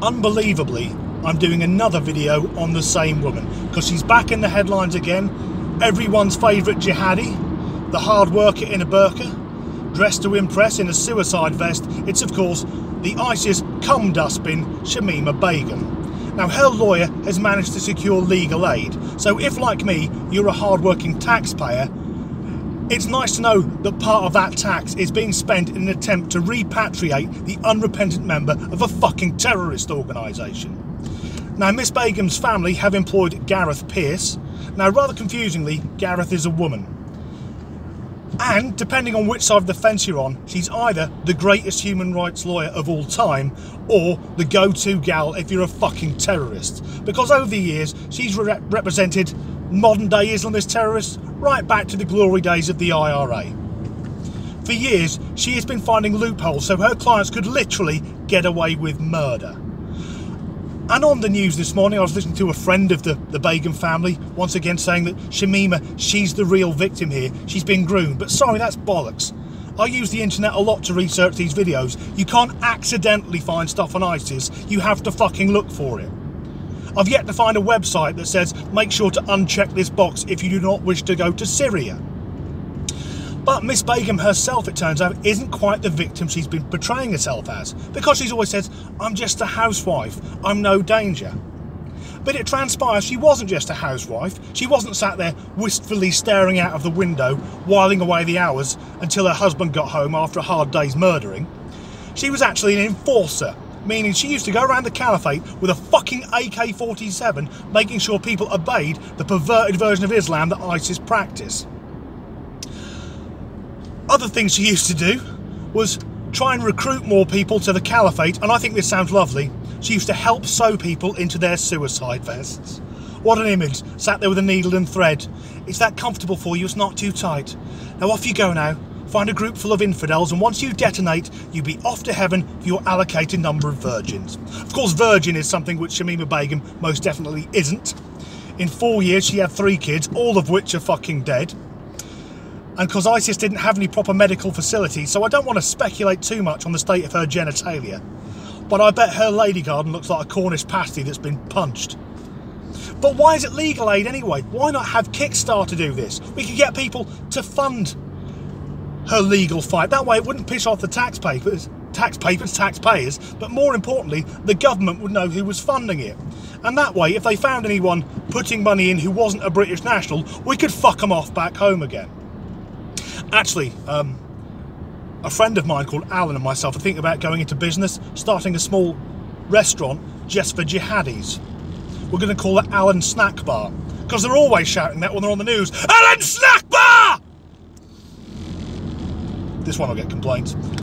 Unbelievably, I'm doing another video on the same woman, because she's back in the headlines again. Everyone's favourite jihadi, the hard worker in a burqa, dressed to impress in a suicide vest. It's of course the ISIS cum dustbin, Shamima Begum. Now her lawyer has managed to secure legal aid, so if like me you're a hard-working taxpayer, it's nice to know that part of that tax is being spent in an attempt to repatriate the unrepentant member of a fucking terrorist organisation. Now Miss Begum's family have employed Gareth Pearce. Now rather confusingly, Gareth is a woman. And depending on which side of the fence you're on, she's either the greatest human rights lawyer of all time or the go-to gal if you're a fucking terrorist. Because over the years, she's represented modern-day Islamist terrorists right back to the glory days of the IRA. For years, she has been finding loopholes so her clients could literally get away with murder. And on the news this morning, I was listening to a friend of the Begum family, once again saying that Shamima, she's the real victim here. She's been groomed. But sorry, that's bollocks. I use the internet a lot to research these videos. You can't accidentally find stuff on ISIS. You have to fucking look for it. I've yet to find a website that says, make sure to uncheck this box if you do not wish to go to Syria. But Miss Begum herself, it turns out, isn't quite the victim she's been portraying herself as, because she's always said, I'm just a housewife, I'm no danger. But it transpires she wasn't just a housewife. She wasn't sat there wistfully staring out of the window, whiling away the hours until her husband got home after a hard day's murdering. She was actually an enforcer, meaning she used to go around the caliphate with a fucking AK-47, making sure people obeyed the perverted version of Islam that ISIS practice. Other things she used to do was try and recruit more people to the caliphate, and I think this sounds lovely. She used to help sew people into their suicide vests. What an image, sat there with a needle and thread. It's that comfortable for you, it's not too tight. Now off you go now, find a group full of infidels, and once you detonate, you'll be off to heaven for your allocated number of virgins. Of course, virgin is something which Shamima Begum most definitely isn't. In 4 years, she had 3 kids, all of which are fucking dead. And because ISIS didn't have any proper medical facilities, so I don't want to speculate too much on the state of her genitalia. But I bet her lady garden looks like a Cornish pasty that's been punched. But why is it legal aid anyway? Why not have Kickstarter do this? We could get people to fund her legal fight. That way it wouldn't piss off the taxpayers, but more importantly, the government would know who was funding it. And that way, if they found anyone putting money in who wasn't a British national, we could fuck them off back home again. Actually, a friend of mine called Alan and myself are thinking about going into business, starting a small restaurant just for jihadis. We're going to call it Alan Snack Bar, because they're always shouting that when they're on the news. Alan Snack Bar! This one will get complaints.